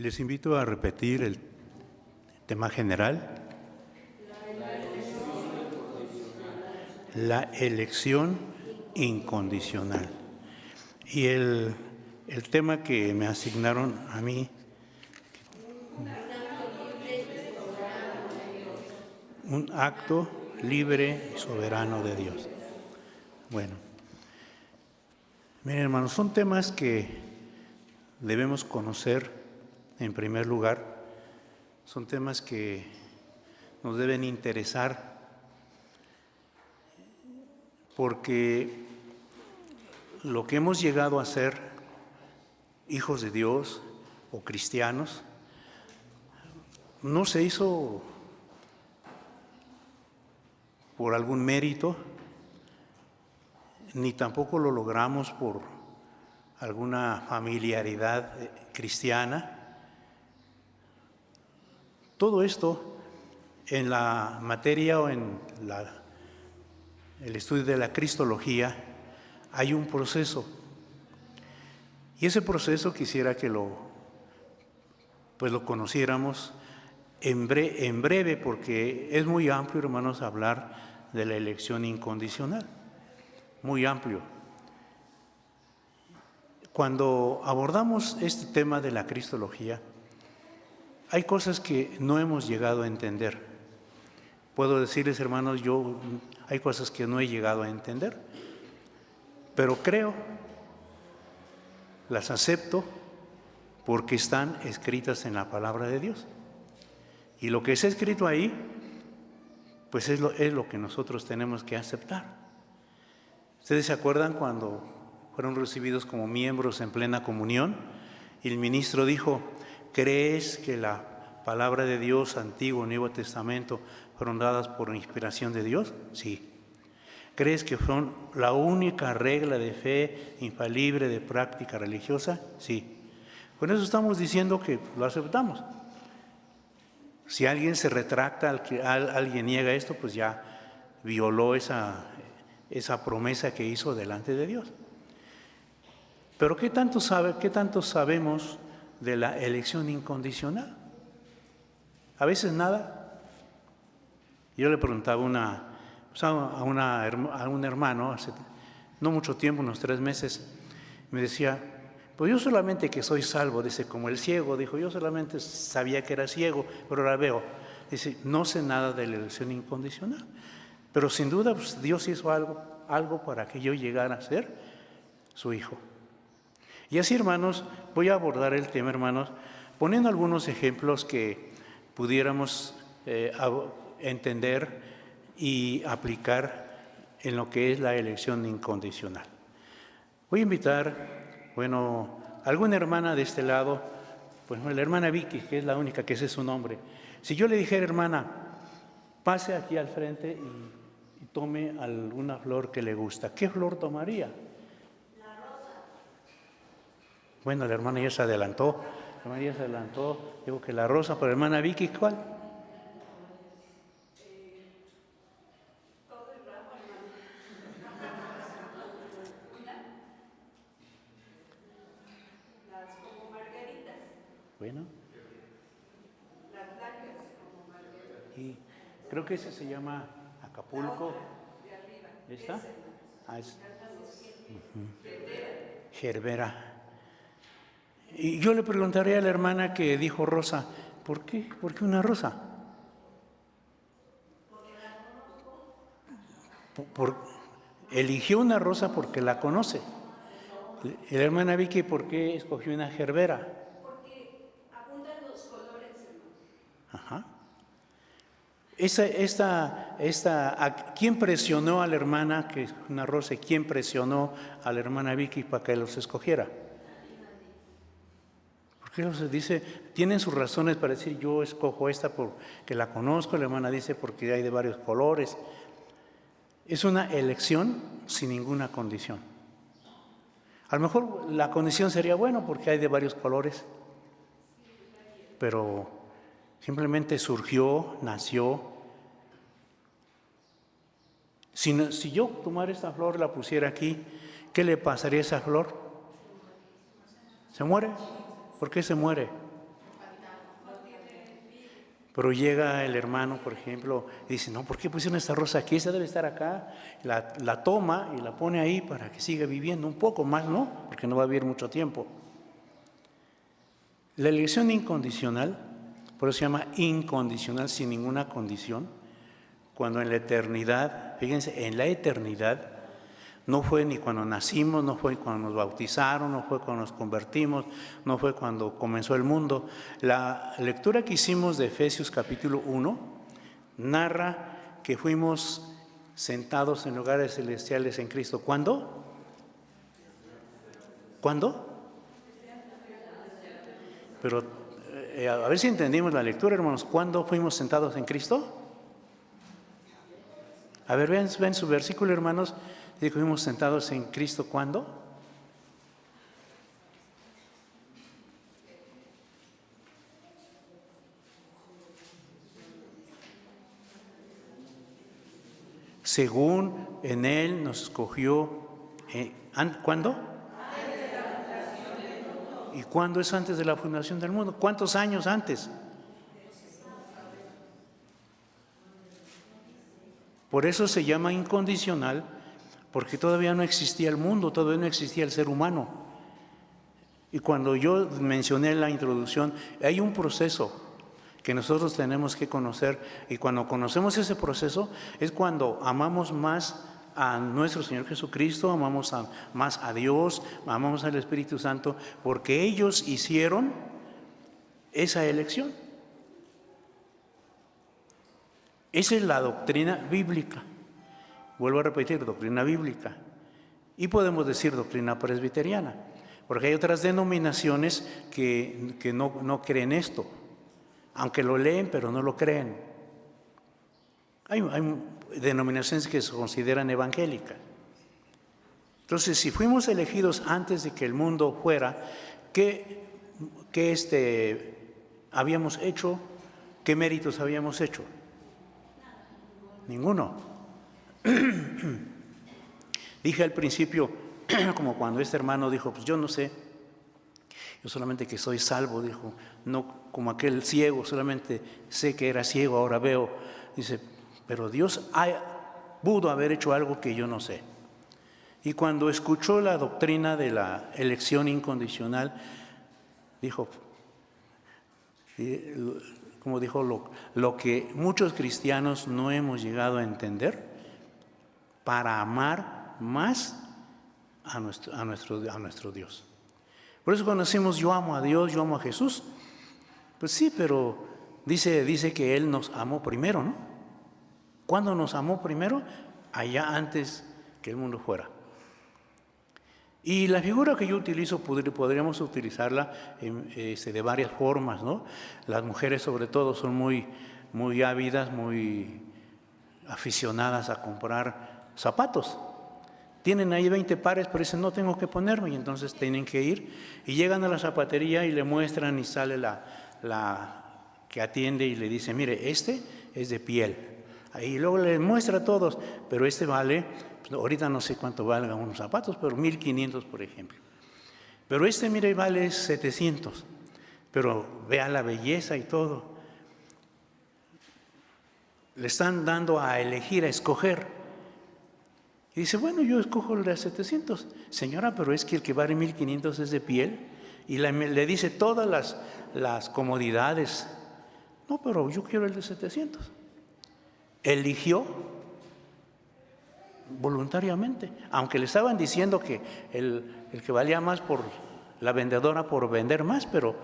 Les invito a repetir el tema general. La elección incondicional. Y el tema que me asignaron a mí, un acto libre y soberano de Dios. Bueno, miren, hermanos, son temas que debemos conocer en primer lugar. Son temas que nos deben interesar porque lo que hemos llegado a ser hijos de Dios o cristianos no se hizo por algún mérito, ni tampoco lo logramos por alguna familiaridad cristiana. Todo esto en la materia o en el estudio de la cristología hay un proceso. Y ese proceso quisiera que lo conociéramos en breve, porque es muy amplio, hermanos, hablar de la elección incondicional. Muy amplio. Cuando abordamos este tema de la cristología, hay cosas que no hemos llegado a entender. Puedo decirles, hermanos, hay cosas que no he llegado a entender, pero creo, las acepto porque están escritas en la palabra de Dios. Y lo que está escrito ahí, pues es lo que nosotros tenemos que aceptar. ¿Ustedes se acuerdan cuando fueron recibidos como miembros en plena comunión? Y el ministro dijo: ¿crees que la palabra de Dios, Antiguo y Nuevo Testamento, fueron dadas por inspiración de Dios? Sí. ¿Crees que son la única regla de fe infalible de práctica religiosa? Sí. Con eso estamos diciendo que lo aceptamos. Si alguien se retracta, alguien niega esto, pues ya violó esa promesa que hizo delante de Dios. Pero ¿qué tanto sabemos de la elección incondicional? A veces nada. Yo le preguntaba a un hermano hace no mucho tiempo, unos 3 meses, me decía: pues yo solamente que soy salvo, dice, como el ciego, dijo, yo solamente sabía que era ciego, pero ahora veo. Dice, no sé nada de la elección incondicional, pero sin duda pues, Dios hizo algo para que yo llegara a ser su hijo. Y así, hermanos, voy a abordar el tema, hermanos, poniendo algunos ejemplos que pudiéramos entender y aplicar en lo que es la elección incondicional. Voy a invitar, alguna hermana de este lado, pues la hermana Vicky, que es la única que sé su nombre. Si yo le dijera: hermana, pase aquí al frente y tome alguna flor que le gusta, ¿qué flor tomaría? La rosa. Bueno, la hermana ya se adelantó. Digo que la rosa, pero hermana Vicky, ¿cuál? Todo el ramo, las como margaritas. Bueno. Las blancas como margaritas. Y creo que ese se llama Acapulco. De arriba. ¿Esta? Es Gerbera. Gerbera. Y yo le preguntaré a la hermana que dijo rosa, ¿por qué? ¿Por qué una rosa? Eligió una rosa porque la conoce. Y la hermana Vicky, ¿por qué escogió una gerbera? Porque abundan los colores, hermano. Ajá. ¿Quién presionó a la hermana que es una rosa? ¿Quién presionó a la hermana Vicky para que los escogiera? Porque los dice, tienen sus razones para decir: yo escojo esta porque la conozco. La hermana dice: porque hay de varios colores. Es una elección sin ninguna condición. A lo mejor la condición sería porque hay de varios colores, pero simplemente surgió, nació. Si yo tomara esta flor, la pusiera aquí, ¿qué le pasaría a esa flor? ¿Se muere? ¿Por qué se muere? Pero llega el hermano, por ejemplo, y dice, no, ¿por qué pusieron esta rosa aquí? Esa debe estar acá. La toma y la pone ahí para que siga viviendo un poco más, ¿no? Porque no va a vivir mucho tiempo. La elección incondicional, por eso se llama incondicional, sin ninguna condición, cuando en la eternidad, fíjense, en la eternidad, no fue ni cuando nacimos, no fue cuando nos bautizaron, no fue cuando nos convertimos, no fue cuando comenzó el mundo. La lectura que hicimos de Efesios capítulo 1 narra que fuimos sentados en lugares celestiales en Cristo. ¿Cuándo? ¿Cuándo? Pero a ver si entendimos la lectura, hermanos. ¿Cuándo fuimos sentados en Cristo? A ver, ven su versículo, hermanos. Dice que fuimos sentados en Cristo, ¿cuándo? Según en Él nos escogió, ¿cuándo? ¿Y cuándo es antes de la fundación del mundo? ¿Cuántos años antes? Por eso se llama incondicional, porque todavía no existía el mundo, todavía no existía el ser humano. Y cuando yo mencioné en la introducción, hay un proceso que nosotros tenemos que conocer, y cuando conocemos ese proceso es cuando amamos más a nuestro Señor Jesucristo, amamos más a Dios, amamos al Espíritu Santo, porque ellos hicieron esa elección. Esa es la doctrina bíblica. Vuelvo a repetir, doctrina bíblica. Y podemos decir doctrina presbiteriana, porque hay otras denominaciones que no creen esto, aunque lo leen, pero no lo creen. Hay denominaciones que se consideran evangélicas. Entonces, si fuimos elegidos antes de que el mundo fuera, ¿qué habíamos hecho? ¿Qué méritos habíamos hecho? Ninguno. Dije al principio, como cuando este hermano dijo, pues yo no sé, yo solamente que soy salvo, dijo, no como aquel ciego, solamente sé que era ciego, ahora veo. Dice, pero Dios pudo haber hecho algo que yo no sé. Y cuando escuchó la doctrina de la elección incondicional, dijo, como dijo, lo que muchos cristianos no hemos llegado a entender, para amar más a nuestro Dios. Por eso cuando decimos yo amo a Dios, yo amo a Jesús, pues sí, pero dice que Él nos amó primero, ¿no? ¿Cuándo nos amó primero? Allá antes que el mundo fuera. Y la figura que yo utilizo, podríamos utilizarla de varias formas, ¿no? Las mujeres sobre todo son muy, muy ávidas, muy aficionadas a comprar zapatos. Tienen ahí 20 pares, pero dicen, no tengo que ponerme, y entonces tienen que ir, y llegan a la zapatería y le muestran, y sale la que atiende y le dice, mire, este es de piel. Y luego le muestra a todos, pero este vale, pues ahorita no sé cuánto valgan unos zapatos, pero 1,500 por ejemplo. Pero este, mire, vale 700, pero vea la belleza y todo. Le están dando a elegir, a escoger. Y dice, bueno, yo escojo el de 700. Señora, pero es que el que vale 1,500 es de piel. Y le dice todas las comodidades. No, pero yo quiero el de 700. Eligió voluntariamente. Aunque le estaban diciendo que el que valía más por la vendedora por vender más, pero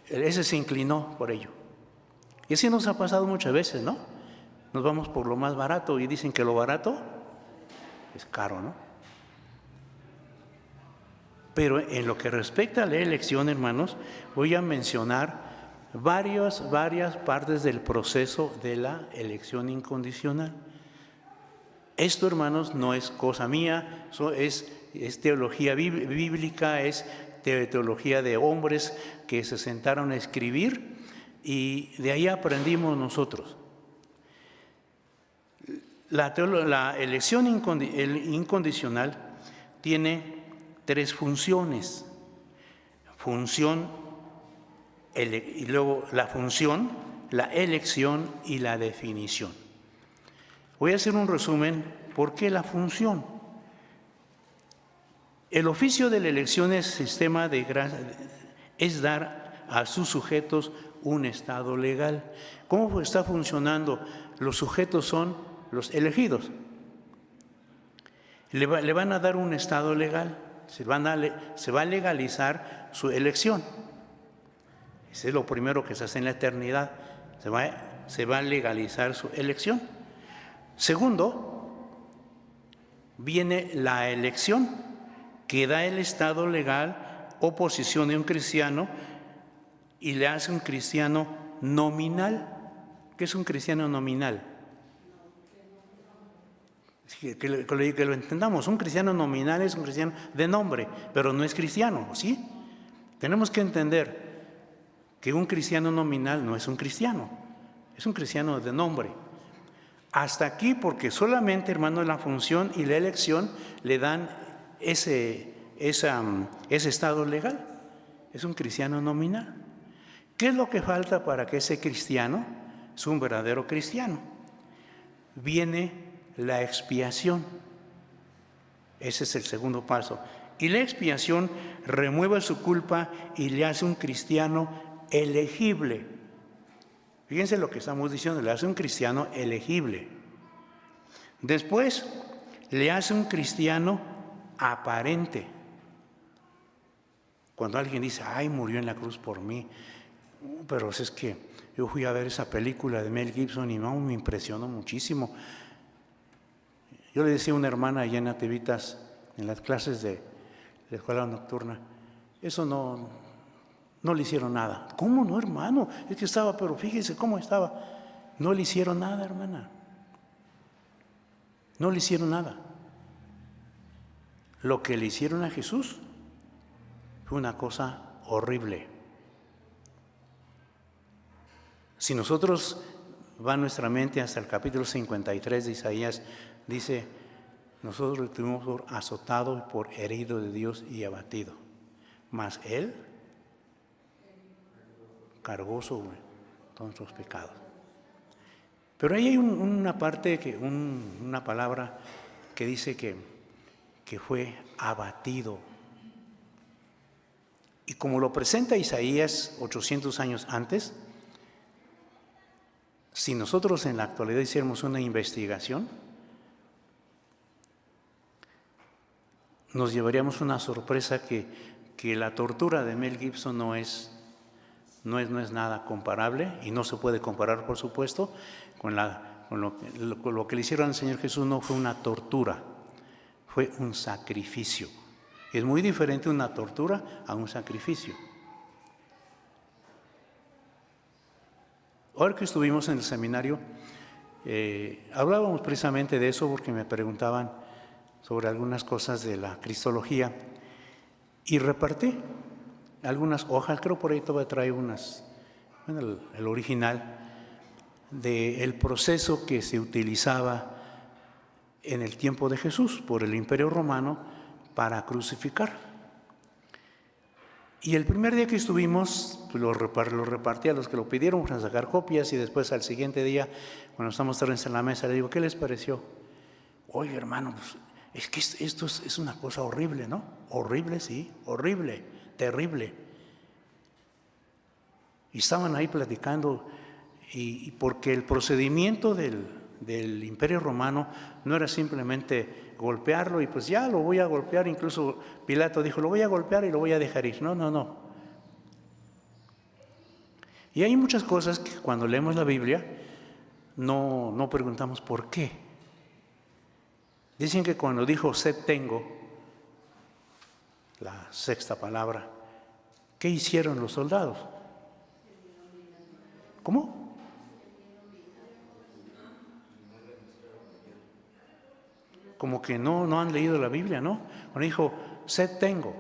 ese se inclinó por ello. Y así nos ha pasado muchas veces, ¿no? Nos vamos por lo más barato y dicen que lo barato es caro, ¿no? Pero en lo que respecta a la elección, hermanos, voy a mencionar varias partes del proceso de la elección incondicional. Esto, hermanos, no es cosa mía, es teología bíblica, es teología de hombres que se sentaron a escribir, y de ahí aprendimos nosotros. La elección incondicional tiene 3 funciones. Y luego la función la elección y la definición. Voy a hacer un resumen. ¿Por qué la función? El oficio de la elección es sistema de gracia, es dar a sus sujetos un estado legal. ¿Cómo está funcionando? Los sujetos son los elegidos. Le van a dar un estado legal, se va a legalizar su elección. Ese es lo primero que se hace en la eternidad, se va a legalizar su elección. Segundo, viene la elección, que da el estado legal o posición de un cristiano y le hace un cristiano nominal. ¿Qué es un cristiano nominal? Que lo entendamos. Un cristiano nominal es un cristiano de nombre, pero no es cristiano, ¿sí? Tenemos que entender que un cristiano nominal no es un cristiano, es un cristiano de nombre. Hasta aquí, porque solamente, hermanos, la función y la elección le dan ese estado legal. Es un cristiano nominal. ¿Qué es lo que falta para que ese cristiano sea un verdadero cristiano? Viene la expiación. Ese es el segundo paso. Y la expiación remueve su culpa y le hace un cristiano elegible. Fíjense lo que estamos diciendo, le hace un cristiano elegible. Después, le hace un cristiano aparente. Cuando alguien dice, ay, murió en la cruz por mí, pero es que yo fui a ver esa película de Mel Gibson y no, me impresionó muchísimo. Yo le decía a una hermana allá en Nativitas, en las clases de la escuela nocturna, eso no le hicieron nada. ¿Cómo no, hermano? Es que estaba, pero fíjese cómo estaba. No le hicieron nada, hermana. No le hicieron nada. Lo que le hicieron a Jesús fue una cosa horrible. Si nosotros va nuestra mente hasta el capítulo 53 de Isaías, dice, nosotros estuvimos por azotado y por herido de Dios y abatido, mas Él cargó sobre todos nuestros pecados. Pero ahí hay una parte, una palabra que dice que fue abatido. Y como lo presenta Isaías 800 años antes, si nosotros en la actualidad hiciéramos una investigación, nos llevaríamos una sorpresa que la tortura de Mel Gibson no es nada comparable, y no se puede comparar, por supuesto, con lo que le hicieron al Señor Jesús. No fue una tortura, fue un sacrificio. Es muy diferente una tortura a un sacrificio. Ahora que estuvimos en el seminario, hablábamos precisamente de eso porque me preguntaban sobre algunas cosas de la cristología y repartí algunas hojas, creo por ahí todavía traigo unas, bueno, el original del proceso que se utilizaba en el tiempo de Jesús por el Imperio Romano para crucificar. Y el primer día que estuvimos, lo repartí a los que lo pidieron para sacar copias, y después al siguiente día, cuando estamos todos en la mesa, le digo, ¿qué les pareció? Oye, hermano, pues, es que esto es una cosa horrible, ¿no? Horrible, sí, horrible, terrible. Y estaban ahí platicando, y porque el procedimiento del Imperio Romano no era simplemente golpearlo y pues ya lo voy a golpear. Incluso Pilato dijo, lo voy a golpear y lo voy a dejar ir. No. Y hay muchas cosas que cuando leemos la Biblia no preguntamos por qué. Dicen que cuando dijo sed tengo, la sexta palabra, ¿qué hicieron los soldados? ¿Cómo? Como que no han leído la Biblia, ¿no? Cuando dijo, sed tengo.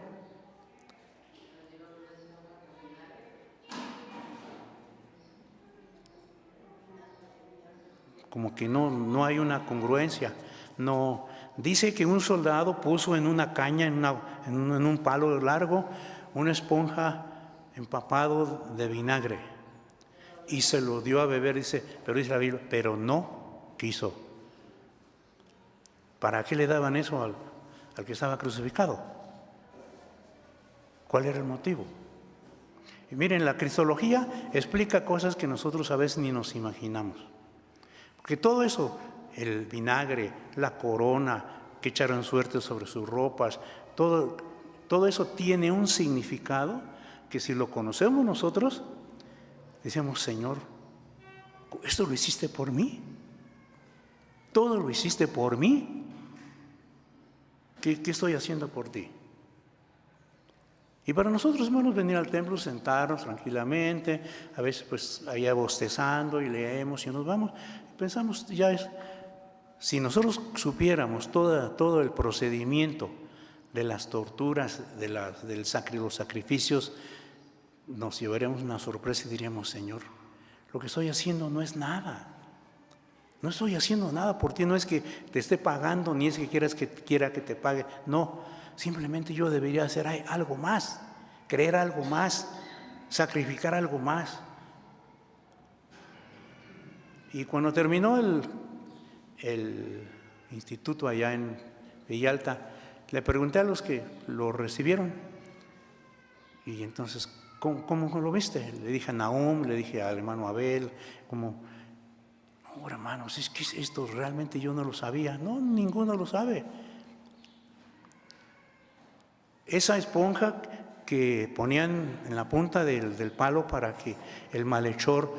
Como que no hay una congruencia. No. Dice que un soldado puso en una caña, en un palo largo, una esponja empapado de vinagre. y se lo dio a beber, pero dice la Biblia, pero no quiso. ¿Para qué le daban eso al que estaba crucificado? ¿Cuál era el motivo? Y miren, la cristología explica cosas que nosotros a veces ni nos imaginamos. Porque todo eso, el vinagre, la corona, que echaron suerte sobre sus ropas, todo eso tiene un significado que si lo conocemos nosotros, decimos, Señor, ¿esto lo hiciste por mí? ¿Todo lo hiciste por mí? ¿Qué estoy haciendo por ti? Y para nosotros, hermanos, venir al templo, sentarnos tranquilamente, a veces pues allá bostezando y leemos y nos vamos, pensamos, si nosotros supiéramos todo el procedimiento de las torturas, los sacrificios, nos llevaríamos una sorpresa y diríamos, Señor, lo que estoy haciendo no es nada. No estoy haciendo nada por ti, no es que te esté pagando, ni es que quiera que te pague, no. Simplemente yo debería hacer algo más, creer algo más, sacrificar algo más. Y cuando terminó el instituto allá en Villalta, le pregunté a los que lo recibieron. Y entonces, ¿cómo lo viste? Le dije a Nahum, le dije al hermano Abel, no, hermanos, es que esto realmente yo no lo sabía. No, ninguno lo sabe. Esa esponja que ponían en la punta del palo para que el malhechor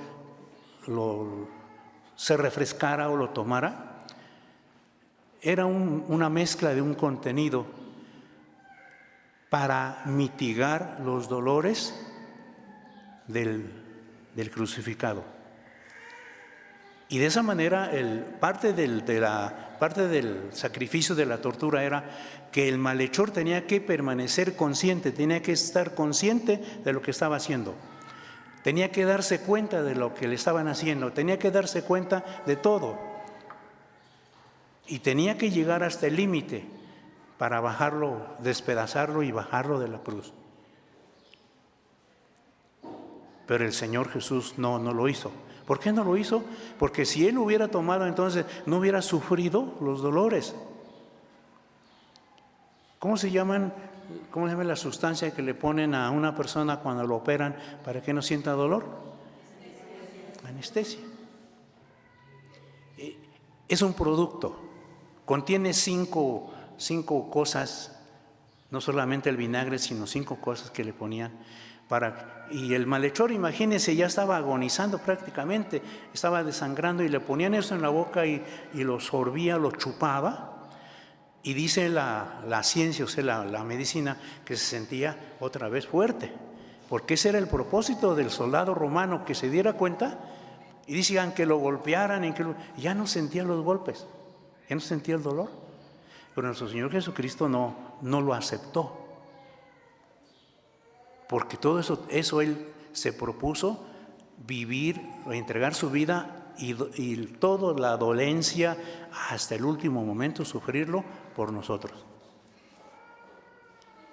se refrescara o lo tomara, era una mezcla de un contenido para mitigar los dolores del crucificado. Y de esa manera, parte del sacrificio de la tortura era que el malhechor tenía que permanecer consciente, tenía que estar consciente de lo que estaba haciendo. Tenía que darse cuenta de lo que le estaban haciendo, tenía que darse cuenta de todo. Y tenía que llegar hasta el límite para bajarlo, despedazarlo y bajarlo de la cruz. Pero el Señor Jesús no lo hizo. ¿Por qué no lo hizo? Porque si Él hubiera tomado, entonces no hubiera sufrido los dolores. ¿Cómo se llama la sustancia que le ponen a una persona cuando lo operan para que no sienta dolor? Anestesia. Es un producto, contiene cinco cosas, no solamente el vinagre, sino 5 cosas que le ponían y el malhechor, imagínense, ya estaba agonizando prácticamente, estaba desangrando y le ponían eso en la boca y lo sorbía, lo chupaba. Y dice la ciencia, o sea, la medicina, que se sentía otra vez fuerte, porque ese era el propósito del soldado romano, que se diera cuenta y decían que lo golpearan, ya no sentía los golpes, ya no sentía el dolor. Pero nuestro Señor Jesucristo no lo aceptó, porque todo eso Él se propuso vivir, entregar su vida y toda la dolencia hasta el último momento, sufrirlo por nosotros.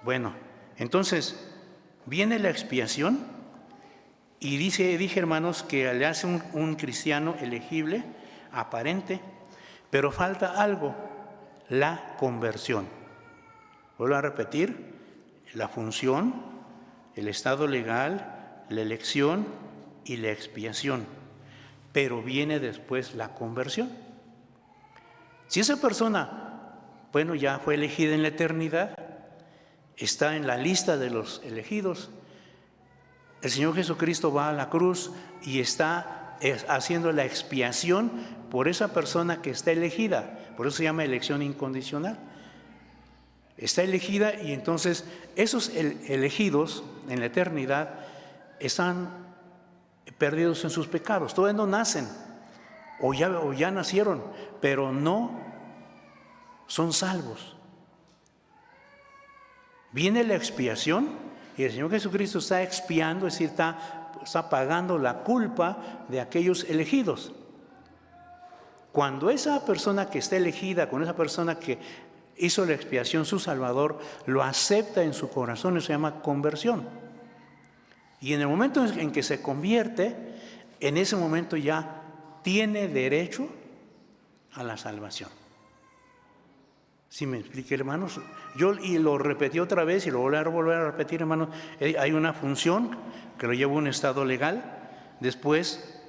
Bueno, entonces viene la expiación y dije, hermanos, que le hace un cristiano elegible, aparente, pero falta algo, la conversión. Vuelvo a repetir, la función, el estado legal, la elección y la expiación, pero viene después la conversión. Si esa persona, ya fue elegida en la eternidad, está en la lista de los elegidos, el Señor Jesucristo va a la cruz y está haciendo la expiación por esa persona que está elegida. Por eso se llama elección incondicional. Está elegida y entonces esos elegidos en la eternidad están perdidos en sus pecados. Todavía no nacen o ya nacieron, pero no son salvos. Viene la expiación y el Señor Jesucristo está expiando, es decir, está pagando la culpa de aquellos elegidos. Cuando esa persona que está elegida, con esa persona que hizo la expiación, su Salvador, lo acepta en su corazón, eso se llama conversión. Y en el momento en que se convierte, en ese momento ya tiene derecho a la salvación. ¿Sí me expliqué, hermanos? Y lo repetí otra vez y lo voy a volver a repetir, hermanos. Hay una función que lo lleva a un estado legal. Después,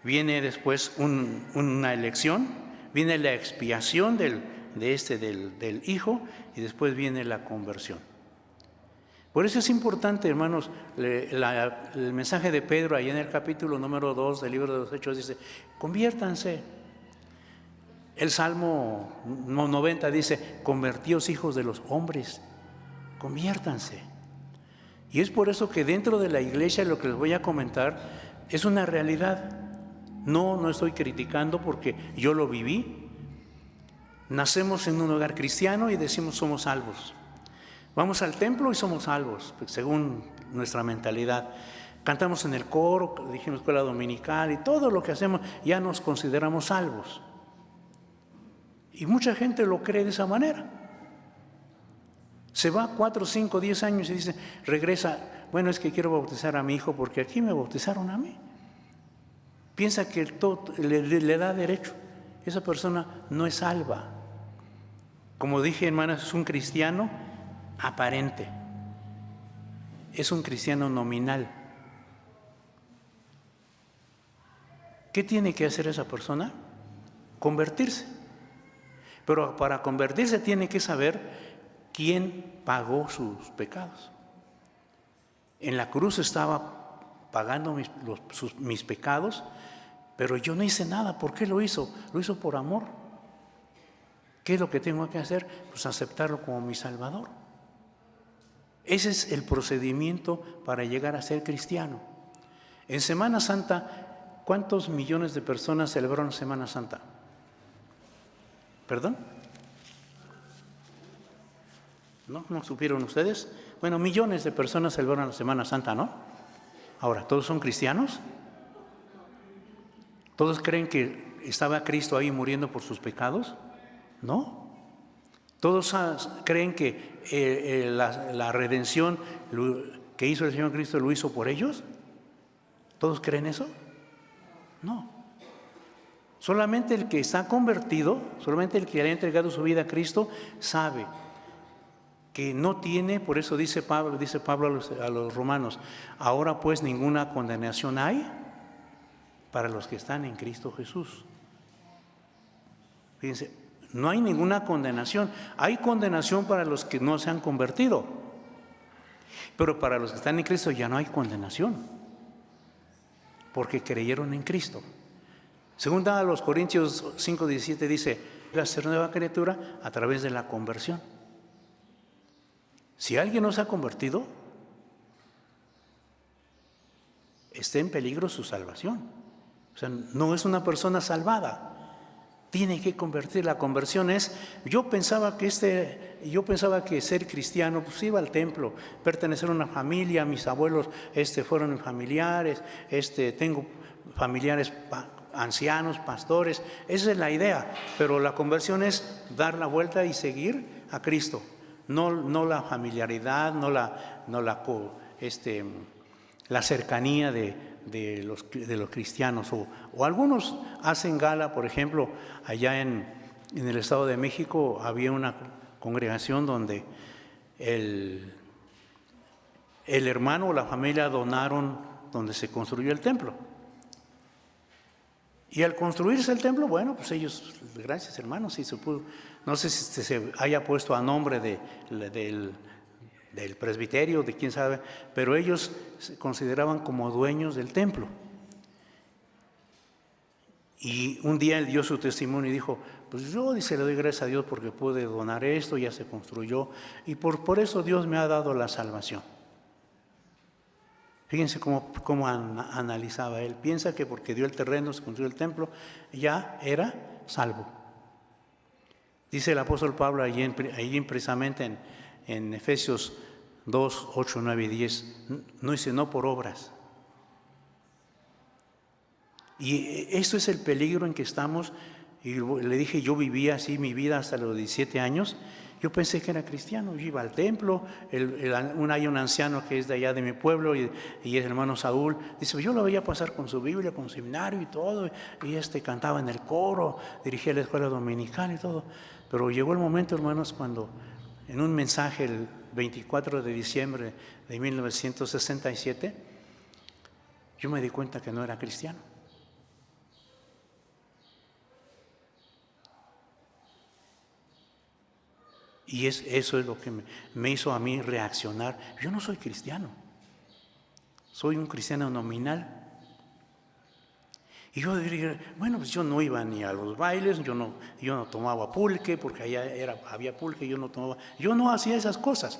viene después una elección, viene la expiación del hijo, y después viene la conversión. Por eso es importante, hermanos, el mensaje de Pedro ahí en el capítulo número 2 del libro de los Hechos dice: conviértanse. El Salmo 90 dice: convertíos hijos de los hombres, conviértanse. Y es por eso que dentro de la iglesia lo que les voy a comentar es una realidad. No estoy criticando, porque yo lo viví. Nacemos en un hogar cristiano y decimos somos salvos. Vamos al templo y somos salvos, según nuestra mentalidad. Cantamos en el coro, dijimos escuela dominical, y todo lo que hacemos ya nos consideramos salvos. Y mucha gente lo cree de esa manera. Se va 4, 5, 10 años y dice, regresa: bueno, es que quiero bautizar a mi hijo porque aquí me bautizaron a mí. Piensa que todo le da derecho. Esa persona no es salva. Como dije, hermanas, es un cristiano aparente. Es un cristiano nominal. ¿Qué tiene que hacer esa persona? Convertirse. Pero para convertirse tiene que saber quién pagó sus pecados. En la cruz estaba pagando mis pecados, pero yo no hice nada. ¿Por qué lo hizo? Lo hizo por amor. ¿Qué es lo que tengo que hacer? Pues aceptarlo como mi Salvador. Ese es el procedimiento para llegar a ser cristiano. En Semana Santa, ¿cuántos millones de personas celebraron Semana Santa? ¿Perdón? ¿No supieron ustedes? Bueno, millones de personas celebraron la Semana Santa, ¿no? Ahora, ¿todos son cristianos? ¿Todos creen que estaba Cristo ahí muriendo por sus pecados? No. ¿Todos creen que la redención que hizo el Señor Cristo lo hizo por ellos? ¿Todos creen eso? No. Solamente el que está convertido, solamente el que le ha entregado su vida a Cristo, sabe que no tiene. Por eso dice Pablo a los romanos: ahora pues ninguna condenación hay para los que están en Cristo Jesús. Fíjense, no hay ninguna condenación. Hay condenación para los que no se han convertido, pero para los que están en Cristo ya no hay condenación, porque creyeron en Cristo. Segunda a los Corintios 5:17 dice: a ser nueva criatura a través de la conversión. Si alguien no se ha convertido, está en peligro su salvación. O sea, no es una persona salvada. Tiene que convertir. La conversión es, yo pensaba que ser cristiano, pues iba al templo, pertenecer a una familia, mis abuelos fueron familiares, tengo familiares ancianos, pastores. Esa es la idea, pero la conversión es dar la vuelta y seguir a Cristo. No la familiaridad, no la cercanía de los cristianos, o algunos hacen gala. Por ejemplo, allá en el Estado de México había una congregación donde el hermano o la familia donaron donde se construyó el templo, y al construirse el templo, bueno, pues ellos, gracias hermanos, sí se pudo. No sé si se haya puesto a nombre del presbiterio, de quién sabe, pero ellos se consideraban como dueños del templo. Y un día él dio su testimonio y dijo: pues yo, dice, le doy gracias a Dios porque pude donar esto, ya se construyó, y por eso Dios me ha dado la salvación. Fíjense cómo analizaba él. Piensa que porque dio el terreno, se construyó el templo, ya era salvo. Dice el apóstol Pablo allí precisamente en Efesios 2, 8, 9 y 10, no dice: no por obras. Y esto es el peligro en que estamos. Y le dije, yo vivía así mi vida hasta los 17 años, Yo pensé que era cristiano, yo iba al templo, hay un anciano que es de allá de mi pueblo y es hermano Saúl, dice, yo lo veía pasar con su Biblia, con su seminario y todo, y cantaba en el coro, dirigía la escuela dominical y todo, pero llegó el momento, hermanos, cuando en un mensaje el 24 de diciembre de 1967, yo me di cuenta que no era cristiano. Y eso es lo que me hizo a mí reaccionar. Yo no soy cristiano, soy un cristiano nominal. Y yo diría, bueno, pues yo no iba ni a los bailes, yo no tomaba pulque, porque allá había pulque, yo no hacía esas cosas,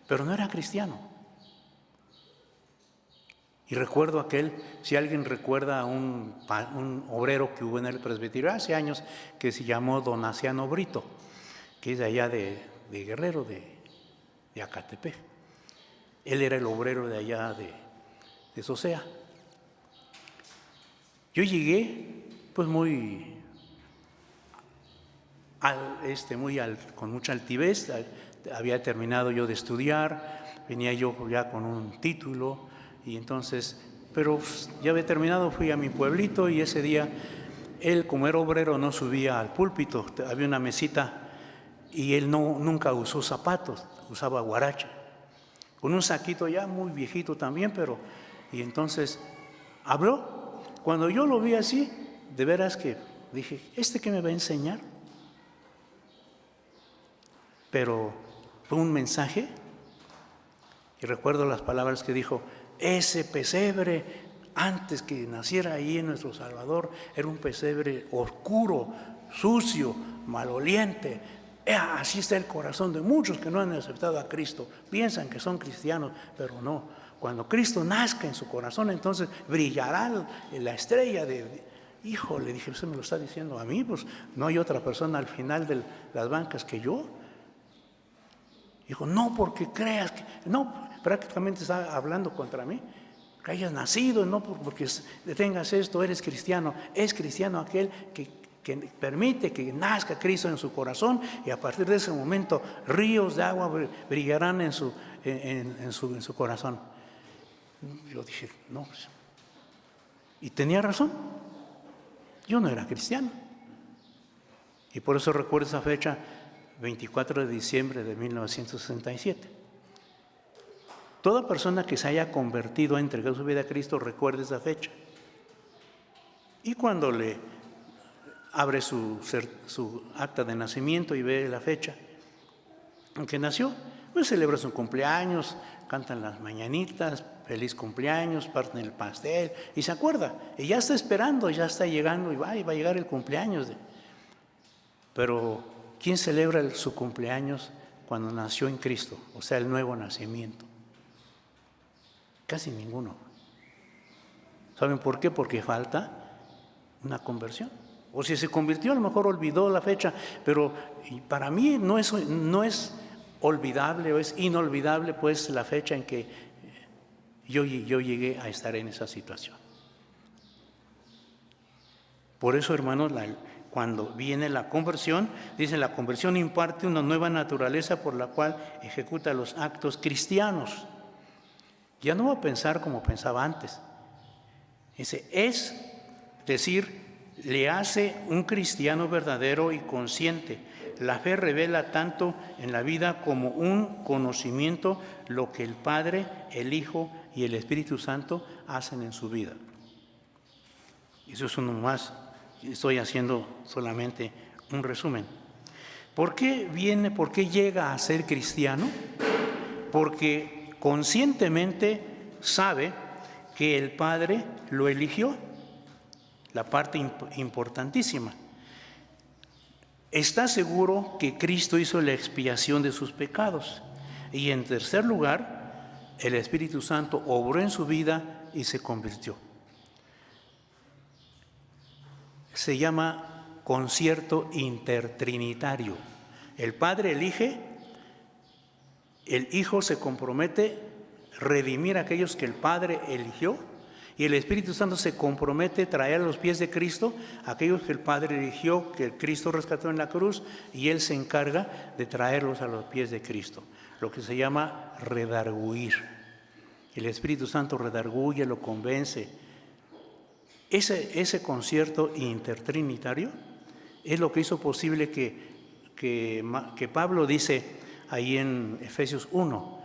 pero no era cristiano. Y recuerdo si alguien recuerda a un obrero que hubo en el presbiterio hace años, que se llamó Don Aciano Brito, que es de allá de Guerrero, de Acatepec. Él era el obrero de allá de Sosea. Yo llegué pues con mucha altivez, había terminado yo de estudiar, venía yo ya con un título y entonces, pero ya había terminado, fui a mi pueblito y ese día él, como era obrero, no subía al púlpito, había una mesita y él nunca usó zapatos, usaba guaracha, con un saquito ya muy viejito también, y entonces habló. Cuando yo lo vi así, de veras que dije, ¿qué me va a enseñar? Pero fue un mensaje, y recuerdo las palabras que dijo, ese pesebre, antes que naciera ahí en nuestro Salvador, era un pesebre oscuro, sucio, maloliente. Así está el corazón de muchos que no han aceptado a Cristo. Piensan que son cristianos, pero no. Cuando Cristo nazca en su corazón, entonces brillará la estrella Hijo, le dije, ¿usted me lo está diciendo a mí? Pues no hay otra persona al final de las bancas que yo. Dijo, no porque creas que... No, prácticamente está hablando contra mí. Que hayas nacido, no porque tengas esto, eres cristiano. Es cristiano aquel que permite que nazca Cristo en su corazón y a partir de ese momento ríos de agua brillarán en su corazón. Yo dije, no, pues. Y tenía razón, yo no era cristiano. Y por eso recuerdo esa fecha, 24 de diciembre de 1967. Toda persona que se haya convertido, ha entregado su vida a Cristo, recuerda esa fecha. Y cuando le abre su acta de nacimiento y ve la fecha en que nació, pues celebra su cumpleaños, cantan las mañanitas, feliz cumpleaños, parten el pastel y se acuerda, y ya está esperando, ya está llegando y va a llegar el cumpleaños. Pero ¿quién celebra su cumpleaños cuando nació en Cristo? O sea, el nuevo nacimiento. Casi ninguno. ¿Saben por qué? Porque falta una conversión. O si se convirtió, a lo mejor olvidó la fecha, pero para mí no es olvidable o es inolvidable pues la fecha en que yo llegué a estar en esa situación. Por eso, hermanos, cuando viene la conversión, dice, la conversión imparte una nueva naturaleza por la cual ejecuta los actos cristianos. Ya no va a pensar como pensaba antes. Dice, es decir, le hace un cristiano verdadero y consciente. La fe revela tanto en la vida como un conocimiento lo que el Padre, el Hijo y el Espíritu Santo hacen en su vida. Eso es uno más. Estoy haciendo solamente un resumen. ¿Por qué llega a ser cristiano? Porque conscientemente sabe que el Padre lo eligió. La parte importantísima. Está seguro que Cristo hizo la expiación de sus pecados. Y en tercer lugar, el Espíritu Santo obró en su vida y se convirtió. Se llama concierto intertrinitario. El Padre elige, el Hijo se compromete a redimir a aquellos que el Padre eligió, Y el Espíritu Santo se compromete a traer a los pies de Cristo aquellos que el Padre eligió, que Cristo rescató en la cruz, y Él se encarga de traerlos a los pies de Cristo, lo que se llama redarguir. El Espíritu Santo redarguye, lo convence. Ese concierto intertrinitario es lo que hizo posible que Pablo dice ahí en Efesios 1,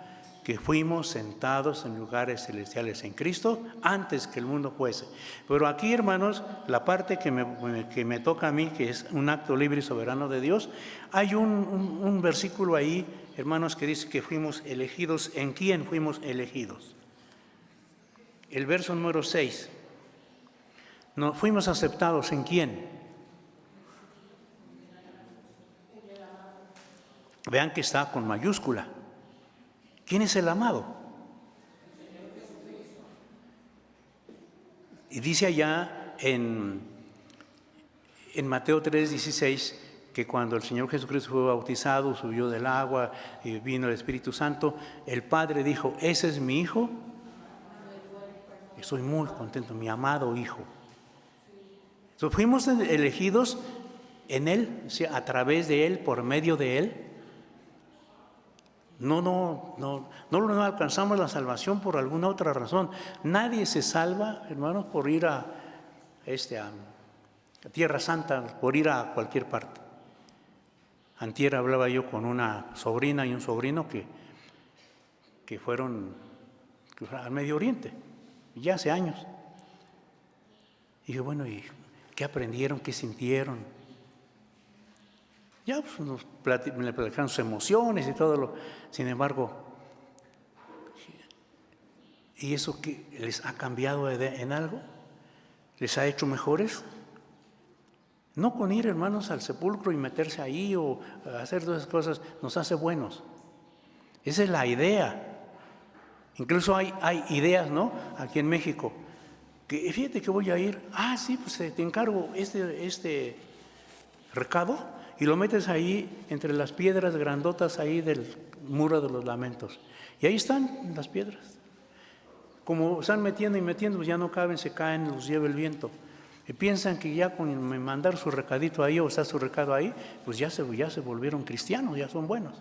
que fuimos sentados en lugares celestiales en Cristo antes que el mundo fuese. Pero aquí, hermanos, la parte que me toca a mí, que es un acto libre y soberano de Dios, hay un versículo ahí, hermanos, que dice que fuimos elegidos. ¿En quién fuimos elegidos? El verso número 6. ¿No fuimos aceptados en quién? Vean que está con mayúscula. ¿Quién es el amado? Y dice allá en Mateo 3:16 que cuando el Señor Jesucristo fue bautizado, subió del agua y vino el Espíritu Santo, el Padre dijo: ese es mi Hijo. Estoy muy contento, mi amado Hijo. Entonces, fuimos elegidos en Él, o sea, a través de Él, por medio de Él. No alcanzamos la salvación por alguna otra razón. Nadie se salva, hermanos, por ir a Tierra Santa, por ir a cualquier parte. Antier hablaba yo con una sobrina y un sobrino que fueron al Medio Oriente, ya hace años. Y dije, bueno, ¿y qué aprendieron? ¿Qué sintieron? Ya pues, me platicaron sus emociones y todo lo. Sin embargo, ¿y eso qué les ha cambiado en algo? ¿Les ha hecho mejores? No con ir, hermanos, al sepulcro y meterse ahí o hacer todas esas cosas nos hace buenos. Esa es la idea. Incluso hay ideas, ¿no? Aquí en México, que fíjate que voy a ir, sí, pues te encargo este recado, y lo metes ahí entre las piedras grandotas ahí del muro de los lamentos. Y ahí están las piedras. Como están metiendo y metiendo, pues ya no caben, se caen, los lleva el viento. Y piensan que ya con mandar su recadito ahí o está su recado ahí, pues ya se volvieron cristianos, ya son buenos.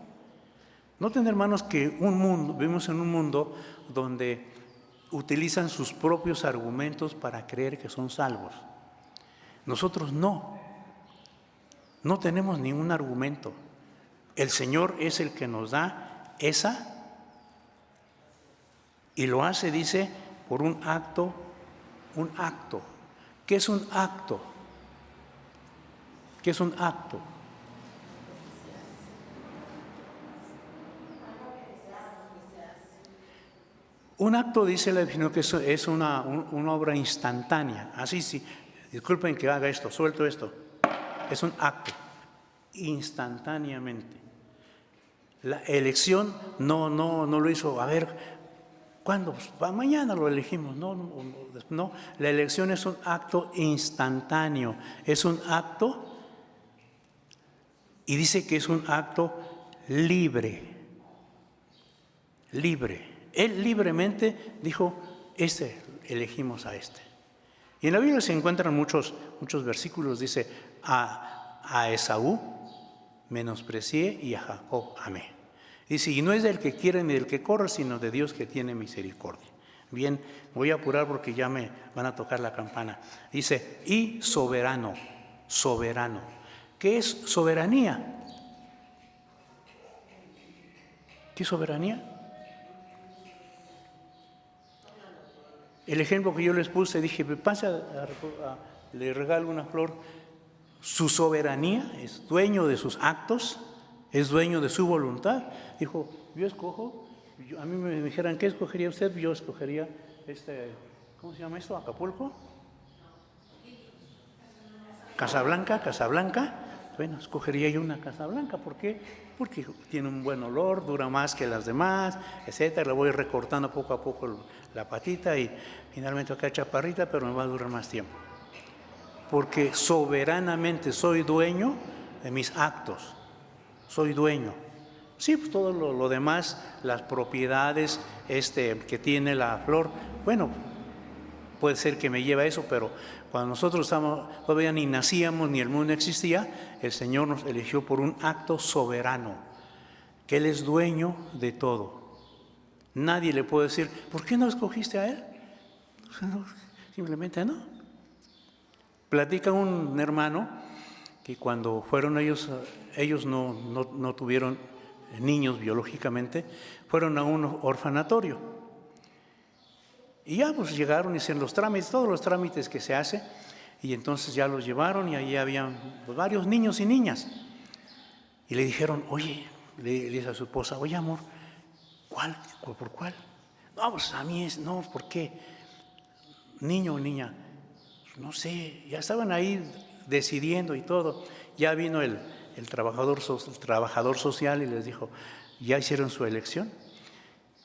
Noten, hermanos, que vivimos en un mundo donde utilizan sus propios argumentos para creer que son salvos. Nosotros no tenemos ningún argumento. El Señor es el que nos da esa, y lo hace, dice, por un acto. ¿Qué es un acto? ¿Qué es un acto? Un acto, dice la definición, que es una obra instantánea. Así sí, disculpen que haga esto, suelto esto. Es un acto, instantáneamente. La elección no lo hizo, a ver, ¿cuándo? Pues, mañana lo elegimos. No, la elección es un acto instantáneo, es un acto, y dice que es un acto libre. Él libremente dijo, elegimos a este. Y en la Biblia se encuentran muchos versículos, dice, a Esaú menosprecié y a Jacob amé. Dice, y no es del que quiere ni del que corre, sino de Dios que tiene misericordia. Bien, voy a apurar porque ya me van a tocar la campana. Dice, y soberano. ¿Qué es soberanía? ¿Qué es soberanía? El ejemplo que yo les puse, dije, le regalo una flor. Su soberanía, es dueño de sus actos, es dueño de su voluntad. Dijo, yo escojo, a mí me dijeran, ¿qué escogería usted? Yo escogería ¿cómo se llama esto? ¿Acapulco? Casablanca. Bueno, escogería yo una Casablanca. ¿Por qué? Porque tiene un buen olor, dura más que las demás, etcétera. Le voy recortando poco a poco la patita y finalmente acá chaparrita, pero me va a durar más tiempo. Porque soberanamente soy dueño de mis actos. Soy dueño. Sí, pues todo lo demás, las propiedades que tiene la flor, bueno, puede ser que me lleve a eso, pero cuando nosotros todavía ni nacíamos, ni el mundo existía, el Señor nos eligió por un acto soberano, que Él es dueño de todo. Nadie le puede decir, ¿por qué no escogiste a Él? Simplemente no. Platica un hermano que cuando fueron ellos no tuvieron niños biológicamente, fueron a un orfanatorio. Y ya pues llegaron y hicieron los trámites, todos los trámites que se hace, y entonces ya los llevaron y ahí habían pues, varios niños y niñas. Y le dijeron, oye, le dice a su esposa, oye amor, ¿cuál? ¿Por cuál? No, pues a mí no, ¿por qué? Niño o niña, no sé, ya estaban ahí decidiendo y todo. Ya vino el trabajador social y les dijo, ¿ya hicieron su elección?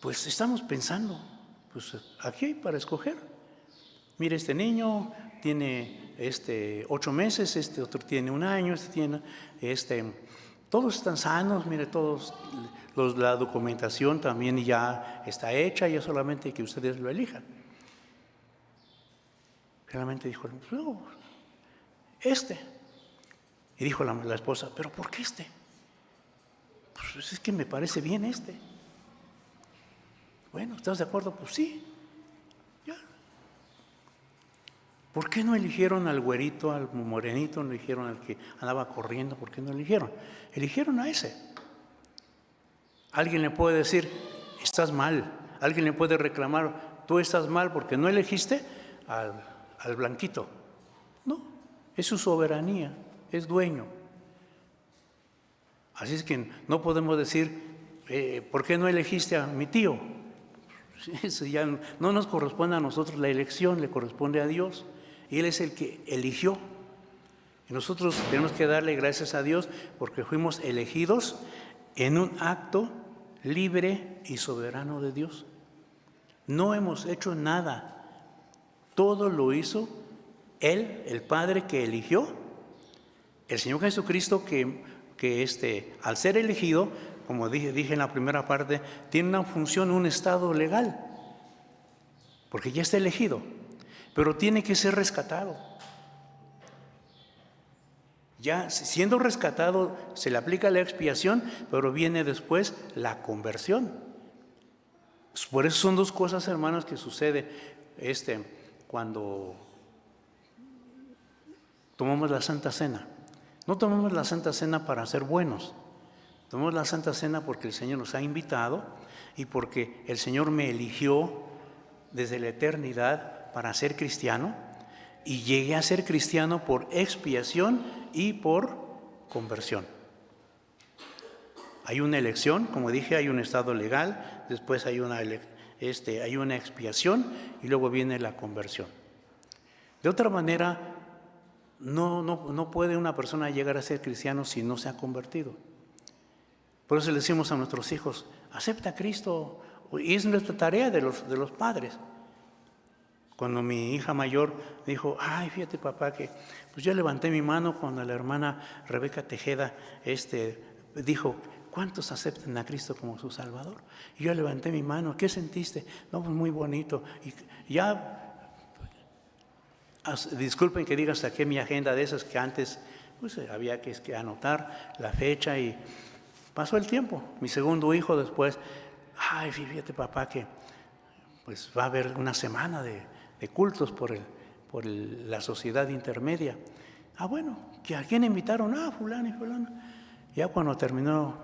Pues estamos pensando, pues aquí hay para escoger. Mire, este niño tiene 8 meses, este otro tiene 1 año, todos están sanos, mire, todos, la documentación también ya está hecha, ya solamente que ustedes lo elijan. Realmente dijo, no, Y dijo la esposa, ¿pero por qué este? Pues es que me parece bien este. Bueno, ¿estás de acuerdo? Pues sí. Ya. ¿Por qué no eligieron al güerito, al morenito? No eligieron al que andaba corriendo. ¿Por qué no eligieron? Eligieron a ese. Alguien le puede decir, estás mal. Alguien le puede reclamar, tú estás mal porque no elegiste al blanquito. No, es su soberanía, es dueño. Así es que no podemos decir, ¿por qué no elegiste a mi tío? Eso ya no nos corresponde a nosotros la elección, le corresponde a Dios. Y Él es el que eligió. Y nosotros tenemos que darle gracias a Dios porque fuimos elegidos en un acto libre y soberano de Dios. No hemos hecho nada. Todo lo hizo Él, el Padre que eligió, el Señor Jesucristo que al ser elegido, como dije en la primera parte, tiene una función, un estado legal, porque ya está elegido, pero tiene que ser rescatado. Ya siendo rescatado se le aplica la expiación, pero viene después la conversión. Por eso son 2 cosas, hermanos, que sucede cuando tomamos la Santa Cena. No tomamos la Santa Cena para ser buenos. Tomamos la Santa Cena porque el Señor nos ha invitado y porque el Señor me eligió desde la eternidad para ser cristiano y llegué a ser cristiano por expiación y por conversión. Hay una elección, como dije, hay un estado legal, después hay una expiación y luego viene la conversión. De otra manera, no puede una persona llegar a ser cristiano si no se ha convertido. Por eso le decimos a nuestros hijos, acepta a Cristo, y es nuestra tarea de los padres. Cuando mi hija mayor dijo, ay, fíjate papá, que pues yo levanté mi mano cuando la hermana Rebeca Tejeda dijo, ¿cuántos aceptan a Cristo como su Salvador? Y yo levanté mi mano, ¿qué sentiste? No, pues muy bonito. Y ya, disculpen que diga, saqué mi agenda de esas que antes pues había que anotar la fecha y pasó el tiempo. Mi segundo hijo después, ay, fíjate papá que pues va a haber una semana de cultos por la sociedad intermedia. Ah, bueno, ¿a quién invitaron? Ah, fulano y fulano. Ya cuando terminó,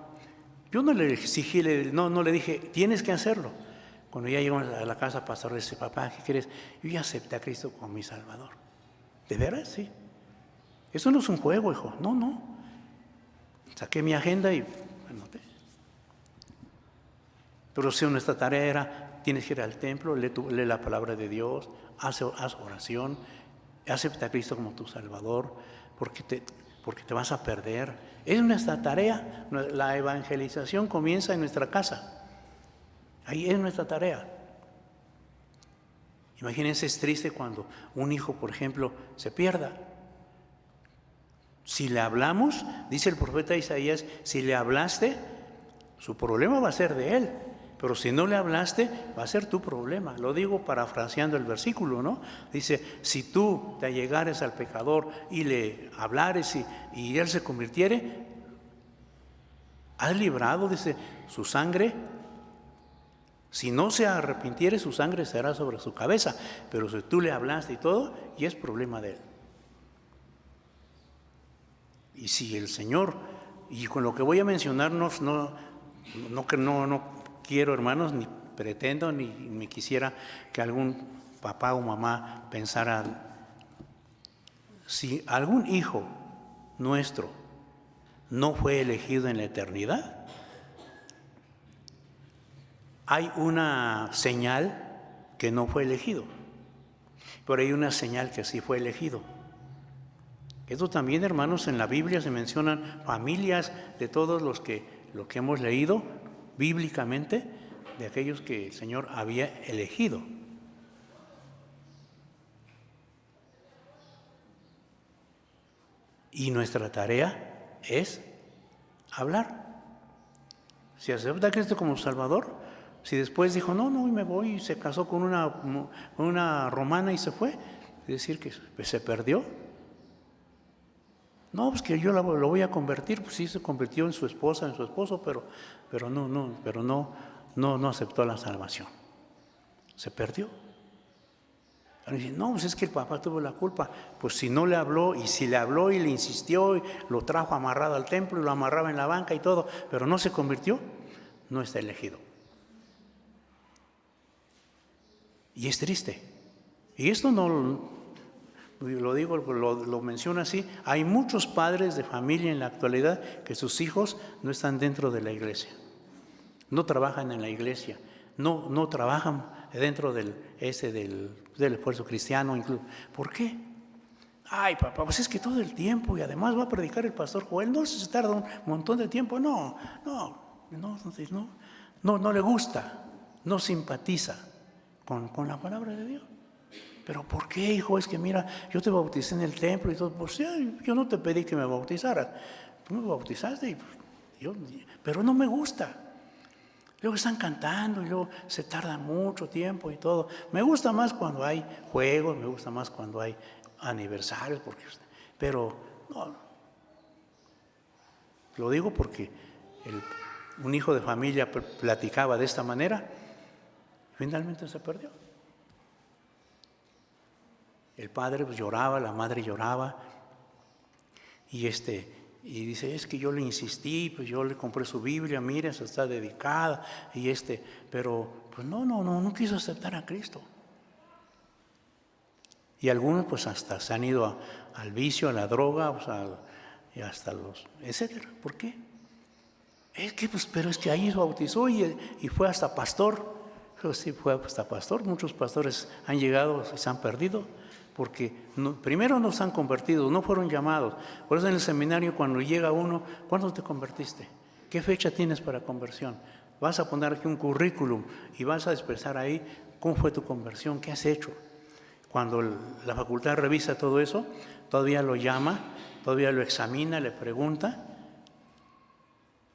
yo no le exigí, no le dije, tienes que hacerlo. Cuando ya llegamos a la casa, pastor le dice, papá, ¿qué quieres? Yo ya acepté a Cristo como mi Salvador. ¿De veras? Sí. Eso no es un juego, hijo. No. Saqué mi agenda y anoté. Pero si nuestra tarea era, tienes que ir al templo, lee la palabra de Dios, haz oración, acepta a Cristo como tu Salvador, porque te vas a perder. Es nuestra tarea. La evangelización comienza en nuestra casa. Ahí es nuestra tarea. Imagínense, es triste cuando un hijo, por ejemplo, se pierda. Si le hablamos, dice el profeta Isaías, si le hablaste, su problema va a ser de él. Pero si no le hablaste, va a ser tu problema. Lo digo parafraseando el versículo, ¿no? Dice, si tú te allegares al pecador y le hablares y él se convirtiere, has librado, dice, su sangre. Si no se arrepintiere, su sangre será sobre su cabeza. Pero si tú le hablaste y todo, y es problema de él. Y si el Señor, y con lo que voy a mencionarnos, no quiero, hermanos, ni pretendo, ni me quisiera que algún papá o mamá pensara, si algún hijo nuestro no fue elegido en la eternidad, hay una señal que no fue elegido, pero hay una señal que sí fue elegido. Esto también, hermanos, en la Biblia se mencionan familias de todos lo que hemos leído bíblicamente, de aquellos que el Señor había elegido. Y nuestra tarea es hablar. Si acepta a Cristo como Salvador, si después dijo, no, y me voy, y se casó con una romana y se fue, es decir, que se perdió. No, pues que yo lo voy a convertir, pues sí se convirtió en su esposa, en su esposo, pero no aceptó la salvación. Se perdió. Ahora dicen, no, pues es que el papá tuvo la culpa. Pues si no le habló, y si le habló y le insistió, y lo trajo amarrado al templo y lo amarraba en la banca y todo, pero no se convirtió, no está elegido. Y es triste. Y esto no lo digo, lo menciono así. Hay muchos padres de familia en la actualidad que sus hijos no están dentro de la iglesia, no trabajan en la iglesia, no trabajan dentro del esfuerzo cristiano incluso. ¿Por qué? Ay, papá, pues es que todo el tiempo, y además va a predicar el pastor Joel, no se tarda un montón de tiempo, no le gusta, no simpatiza con la palabra de Dios. ¿Pero por qué, hijo? Es que mira, yo te bauticé en el templo y todo. Pues yo no te pedí que me bautizaras. Tú me bautizaste, pero no me gusta. Luego están cantando y luego se tarda mucho tiempo y todo. Me gusta más cuando hay juegos, me gusta más cuando hay aniversarios, pero no. Lo digo porque un hijo de familia platicaba de esta manera, finalmente se perdió. El padre pues lloraba, la madre lloraba, y dice, es que yo le insistí, pues yo le compré su Biblia, mira, se está dedicada, pero pues no quiso aceptar a Cristo. Y algunos pues hasta se han ido al vicio, a la droga, o sea, y hasta etcétera. ¿Por qué? Es que pero es que ahí se bautizó y fue hasta pastor. Sí, fue hasta pastor. Muchos pastores han llegado y se han perdido, porque primero no se han convertido, no fueron llamados. Por eso en el seminario cuando llega uno, ¿cuándo te convertiste? ¿Qué fecha tienes para conversión? Vas a poner aquí un currículum y vas a expresar ahí cómo fue tu conversión, qué has hecho. Cuando la facultad revisa todo eso, todavía lo llama, todavía lo examina, le pregunta.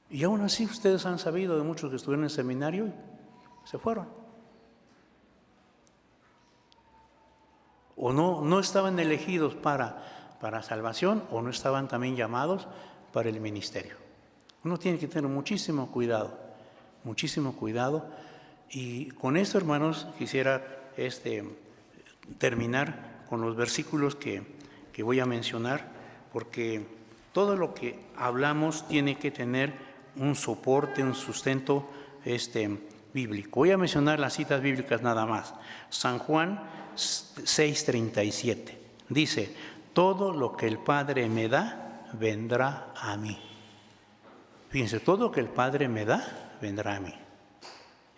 Y aún así ustedes han sabido de muchos que estuvieron en el seminario y se fueron. O no estaban elegidos para salvación, o no estaban también llamados para el ministerio. Uno tiene que tener muchísimo cuidado. Y con esto, hermanos, quisiera terminar con los versículos que voy a mencionar, porque todo lo que hablamos tiene que tener un soporte, un sustento bíblico. Voy a mencionar las citas bíblicas nada más. San Juan 6:37 dice, todo lo que el Padre me da, vendrá a mí. Fíjense, todo lo que el Padre me da, vendrá a mí.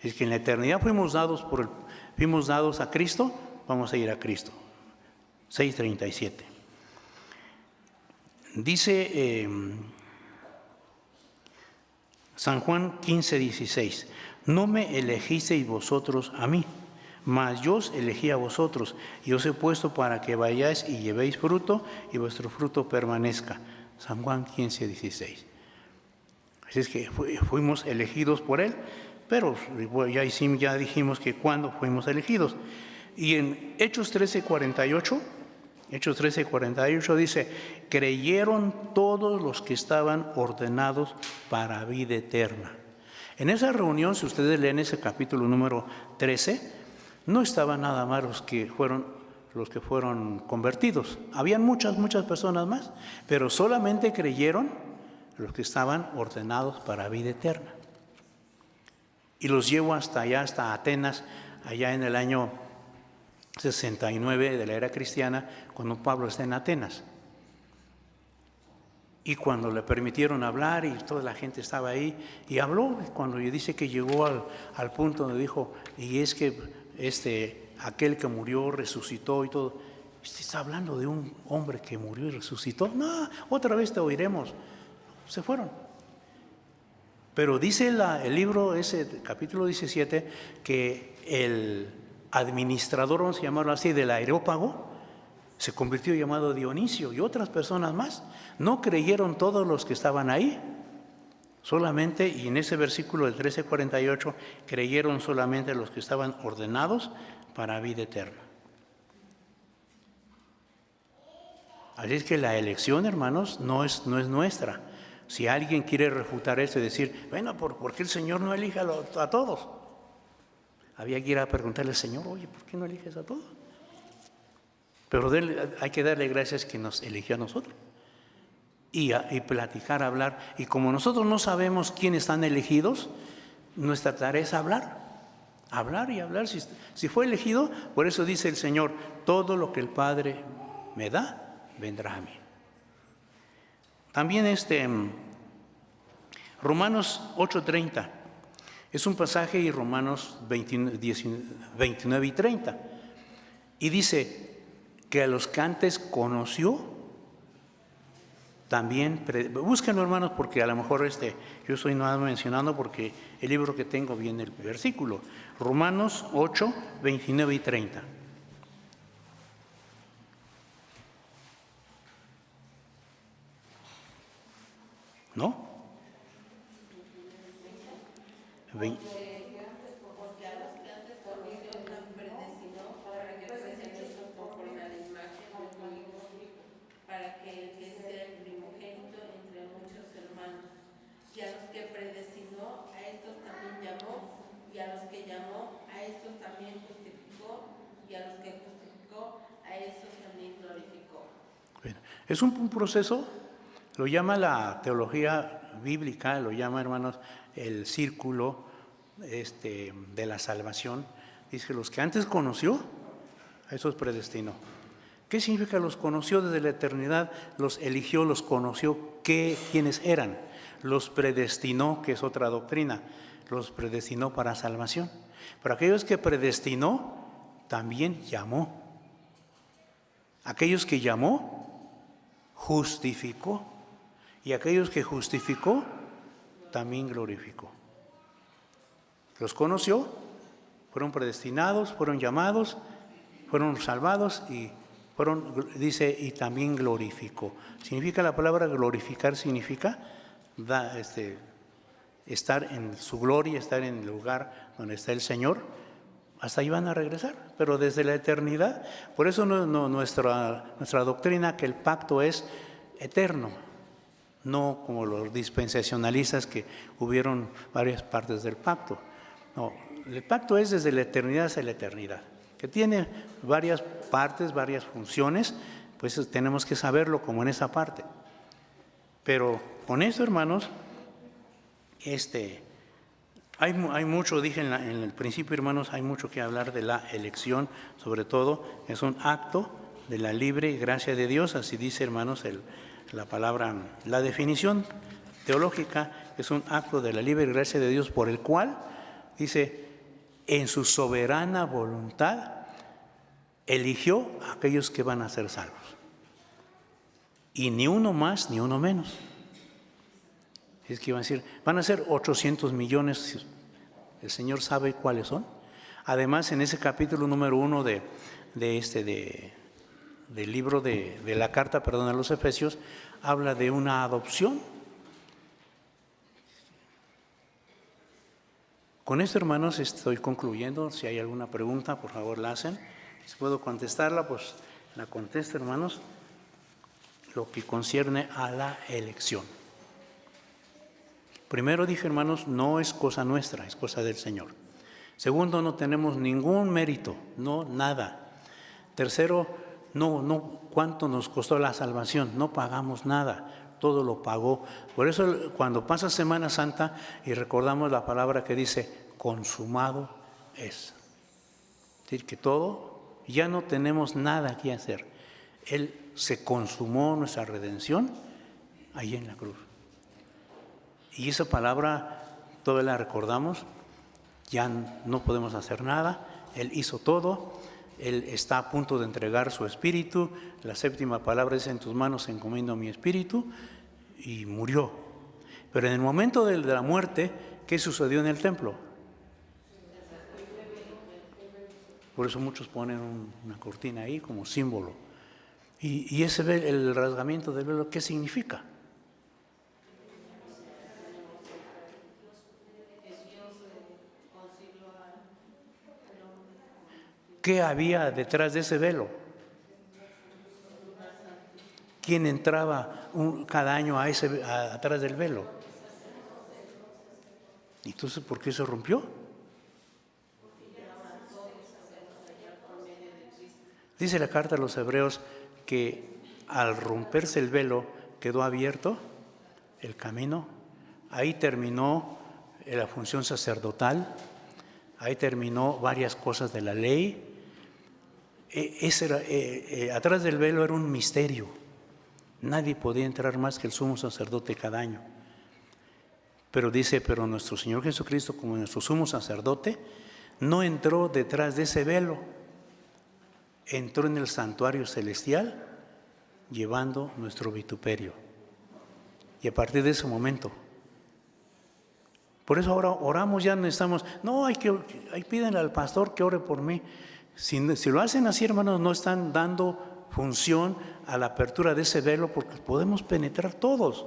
Es que en la eternidad fuimos dados a Cristo, vamos a ir a Cristo. 6:37. Dice San Juan 15:16, no me elegisteis vosotros a mí, mas yo os elegí a vosotros, y os he puesto para que vayáis y llevéis fruto, y vuestro fruto permanezca. San Juan 15:16. Así es que fuimos elegidos por Él, Pero ya dijimos que cuando fuimos elegidos. Y en Hechos 13:48 dice, creyeron todos los que estaban ordenados para vida eterna. En esa reunión, si ustedes leen ese capítulo número 13, no estaban nada más los que fueron convertidos. Habían muchas personas más, pero solamente creyeron los que estaban ordenados para vida eterna. Y los llevo hasta allá, hasta Atenas, allá en el año 69 de la era cristiana, cuando Pablo está en Atenas. Y cuando le permitieron hablar y toda la gente estaba ahí, y habló, cuando dice que llegó al punto donde dijo, y es que aquel que murió resucitó y todo. Está hablando de un hombre que murió y resucitó. No, otra vez te oiremos. Se fueron. Pero dice el libro, ese capítulo 17, que el administrador, vamos a llamarlo así, del Areópago, se convirtió llamado Dionisio y otras personas más. No creyeron todos los que estaban ahí. Solamente, y en ese versículo del 13:48, creyeron solamente los que estaban ordenados para vida eterna. Así es que la elección, hermanos, no es nuestra. Si alguien quiere refutar esto y decir, bueno, ¿por qué el Señor no elige a todos? Había que ir a preguntarle al Señor, oye, ¿por qué no eliges a todos? Pero hay que darle gracias que nos eligió a nosotros. Y platicar, hablar. Y como nosotros no sabemos quiénes están elegidos, nuestra tarea es hablar y hablar. Si fue elegido, por eso dice el Señor, todo lo que el Padre me da, vendrá a mí. También Romanos 8:30, es un pasaje, y Romanos 29 y 30, y dice que a los que antes conoció, también, búsquenlo, hermanos, porque a lo mejor yo estoy nada mencionando porque el libro que tengo viene el versículo. Romanos 8, 29 y 30. ¿No? Es un proceso, lo llama la teología bíblica, lo llama, hermanos, el círculo de la salvación. Dice que los que antes conoció, a esos predestinó. ¿Qué significa los conoció desde la eternidad? Los eligió, los conoció, quiénes eran. Los predestinó, que es otra doctrina, los predestinó para salvación. Pero aquellos que predestinó, también llamó. Aquellos que llamó, justificó, y aquellos que justificó también glorificó. Los conoció, fueron predestinados, fueron llamados, fueron salvados y dice, y también glorificó. Significa la palabra glorificar, significa estar en su gloria, estar en el lugar donde está el Señor. Hasta ahí van a regresar, pero desde la eternidad. Por eso nuestra doctrina, que el pacto es eterno, no como los dispensacionalistas, que hubieron varias partes del pacto. No, el pacto es desde la eternidad hasta la eternidad, que tiene varias partes, varias funciones, pues tenemos que saberlo como en esa parte. Pero con esto, hermanos, hay mucho, dije en el principio, hermanos, hay mucho que hablar de la elección, sobre todo es un acto de la libre gracia de Dios, así dice, hermanos, la palabra, la definición teológica es un acto de la libre gracia de Dios por el cual, dice, en su soberana voluntad eligió a aquellos que van a ser salvos. Y ni uno más ni uno menos. Es que iban a decir, van a ser 800 millones, el Señor sabe cuáles son. Además, en ese capítulo número 1 del libro de la carta, a los Efesios, habla de una adopción. Con esto, hermanos, estoy concluyendo. Si hay alguna pregunta, por favor la hacen. Si puedo contestarla, pues la contesto, hermanos. Lo que concierne a la elección. Primero dije, hermanos, no es cosa nuestra, es cosa del Señor. Segundo, no tenemos ningún mérito, no, nada. Tercero, no, ¿cuánto nos costó la salvación? No pagamos nada, todo lo pagó. Por eso cuando pasa Semana Santa y recordamos la palabra que dice, consumado es. Es decir, que todo, ya no tenemos nada que hacer. Él se consumó nuestra redención ahí en la cruz. Y esa palabra todavía la recordamos, ya no podemos hacer nada, Él hizo todo, Él está a punto de entregar su espíritu, la séptima palabra dice, en tus manos encomiendo mi espíritu, y murió. Pero en el momento de la muerte, ¿qué sucedió en el templo? Por eso muchos ponen una cortina ahí como símbolo. Y ese el rasgamiento del velo, ¿qué significa? ¿Qué había detrás de ese velo? ¿Quién entraba cada año atrás del velo? Entonces, ¿por qué se rompió? Dice la carta a los Hebreos que al romperse el velo quedó abierto el camino. Ahí terminó la función sacerdotal, ahí terminó varias cosas de la ley. Atrás del velo era un misterio. Nadie podía entrar más que el sumo sacerdote cada año. Pero dice, pero nuestro Señor Jesucristo, como nuestro sumo sacerdote, no entró detrás de ese velo. Entró en el santuario celestial llevando nuestro vituperio. Y a partir de ese momento, por eso ahora oramos, ya no estamos, no, hay pídenle al pastor que ore por mí. Si lo hacen así, hermanos, no están dando función a la apertura de ese velo, porque podemos penetrar todos.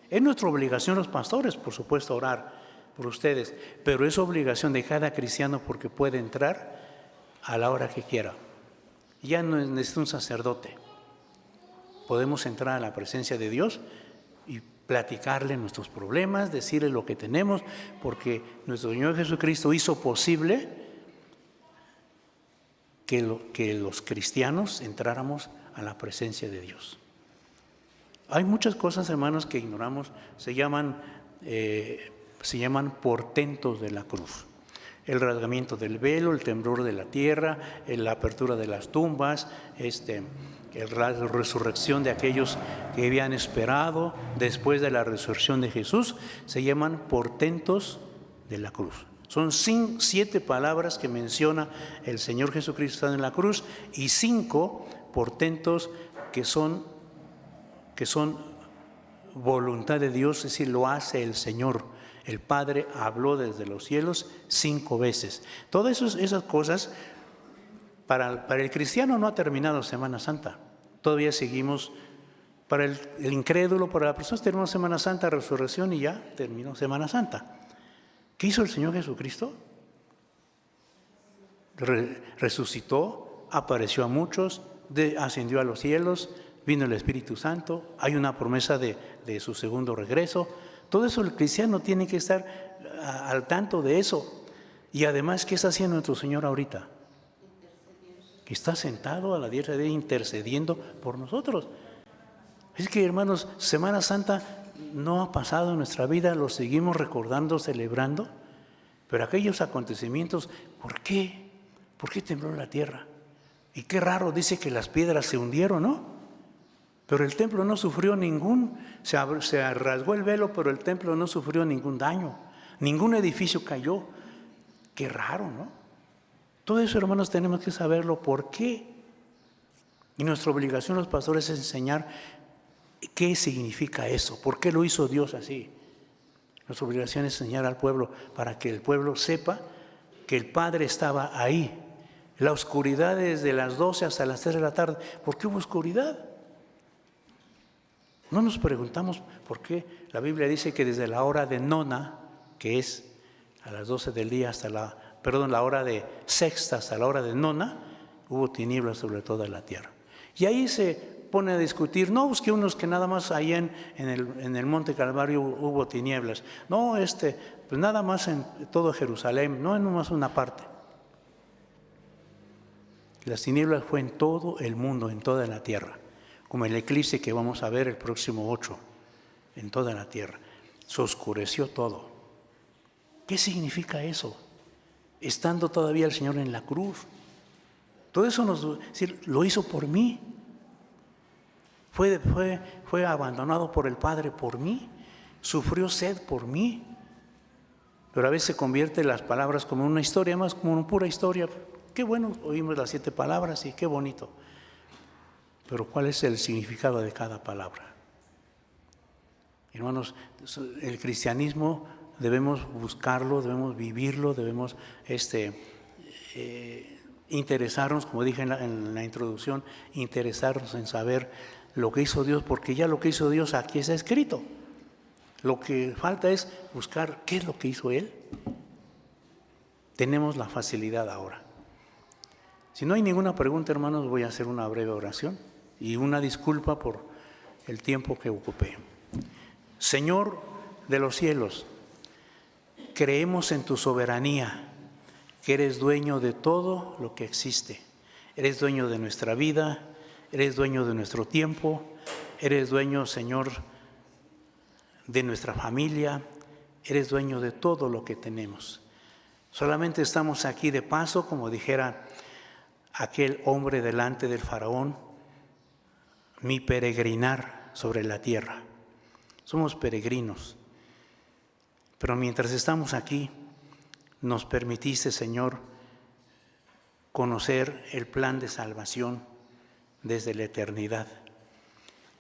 Es nuestra obligación los pastores, por supuesto, orar por ustedes, pero es obligación de cada cristiano porque puede entrar a la hora que quiera. Ya no necesita un sacerdote. Podemos entrar a la presencia de Dios y platicarle nuestros problemas, decirle lo que tenemos, porque nuestro Señor Jesucristo hizo posible que los cristianos entráramos a la presencia de Dios. Hay muchas cosas, hermanos, que ignoramos, se llaman portentos de la cruz. El rasgamiento del velo, el temblor de la tierra, la apertura de las tumbas, la resurrección de aquellos que habían esperado después de la resurrección de Jesús, se llaman portentos de la cruz. Son 7 palabras que menciona el Señor Jesucristo en la cruz y 5 portentos que son voluntad de Dios, es decir, lo hace el Señor. El Padre habló desde los cielos 5 veces. Todas esas cosas, para el cristiano no ha terminado Semana Santa. Todavía seguimos, para el incrédulo, para la persona terminó Semana Santa, resurrección y ya terminó Semana Santa. ¿Qué hizo el Señor Jesucristo? Resucitó, apareció a muchos, ascendió a los cielos, vino el Espíritu Santo, hay una promesa de su segundo regreso. Todo eso el cristiano tiene que estar al tanto de eso. Y además, ¿qué está haciendo nuestro Señor ahorita? Que está sentado a la diestra de Él intercediendo por nosotros. Es que, hermanos, Semana Santa no ha pasado en nuestra vida, lo seguimos recordando, celebrando, pero aquellos acontecimientos, ¿por qué? ¿Por qué tembló la tierra? Y qué raro, dice que las piedras se hundieron, ¿no? Pero el templo no sufrió se rasgó el velo, pero el templo no sufrió ningún daño, ningún edificio cayó. Qué raro, ¿no? Todo eso, hermanos, tenemos que saberlo, ¿por qué? Y nuestra obligación los pastores es enseñar qué significa eso, por qué lo hizo Dios así. Nuestra obligación es enseñar al pueblo para que el pueblo sepa que el Padre estaba ahí. La oscuridad desde las 12 hasta las 3 de la tarde. ¿Por qué hubo oscuridad? No nos preguntamos por qué. La Biblia dice que desde la hora de nona, que es a las 12 del día hasta la hora de sexta hasta la hora de nona, hubo tinieblas sobre toda la tierra. Y ahí se pone a discutir, no, pues que unos que nada más ahí en el Monte Calvario hubo tinieblas. No, pues nada más en todo Jerusalén, no en nomás una parte. Las tinieblas fue en todo el mundo, en toda la tierra, como el eclipse que vamos a ver el próximo 8, en toda la tierra. Se oscureció todo. ¿Qué significa eso? Estando todavía el Señor en la cruz. Todo eso lo hizo por mí. Fue abandonado por el Padre por mí. Sufrió sed por mí. Pero a veces se convierte las palabras como una historia, más como una pura historia. Qué bueno, oímos las 7 palabras y qué bonito. Pero ¿cuál es el significado de cada palabra? Hermanos, el cristianismo debemos buscarlo, debemos vivirlo, debemos interesarnos, como dije en la introducción, interesarnos en saber lo que hizo Dios, porque ya lo que hizo Dios aquí está escrito. Lo que falta es buscar qué es lo que hizo Él. Tenemos la facilidad ahora. Si no hay ninguna pregunta, hermanos, voy a hacer una breve oración y una disculpa por el tiempo que ocupé. Señor de los cielos, creemos en tu soberanía, que eres dueño de todo lo que existe. Eres dueño de nuestra vida, eres dueño de nuestro tiempo, eres dueño, Señor, de nuestra familia, eres dueño de todo lo que tenemos. Solamente estamos aquí de paso, como dijera aquel hombre delante del faraón, mi peregrinar sobre la tierra. Somos peregrinos, pero mientras estamos aquí, nos permitiste, Señor, conocer el plan de salvación desde la eternidad.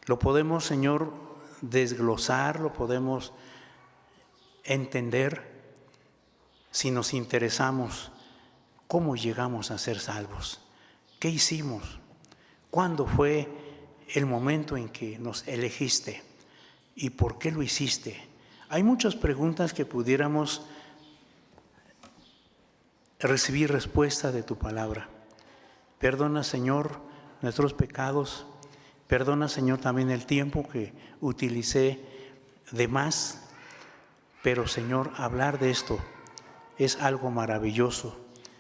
Lo podemos, Señor, desglosar, lo podemos entender si nos interesamos cómo llegamos a ser salvos. ¿Qué hicimos? ¿Cuándo fue el momento en que nos elegiste? ¿Y por qué lo hiciste? Hay muchas preguntas que pudiéramos recibir respuesta de tu palabra. Perdona, Señor, nuestros pecados. Perdona, Señor, también el tiempo que utilicé de más. Pero, Señor, hablar de esto es algo maravilloso,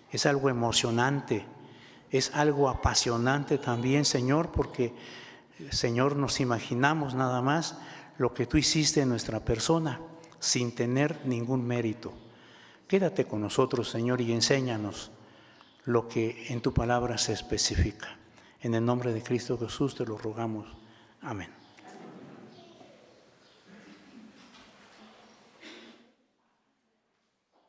es algo emocionante, es algo apasionante también, Señor, porque, Señor, nos imaginamos nada más lo que tú hiciste en nuestra persona sin tener ningún mérito. Quédate con nosotros, Señor, y enséñanos lo que en tu palabra se especifica. En el nombre de Cristo Jesús te lo rogamos. Amén.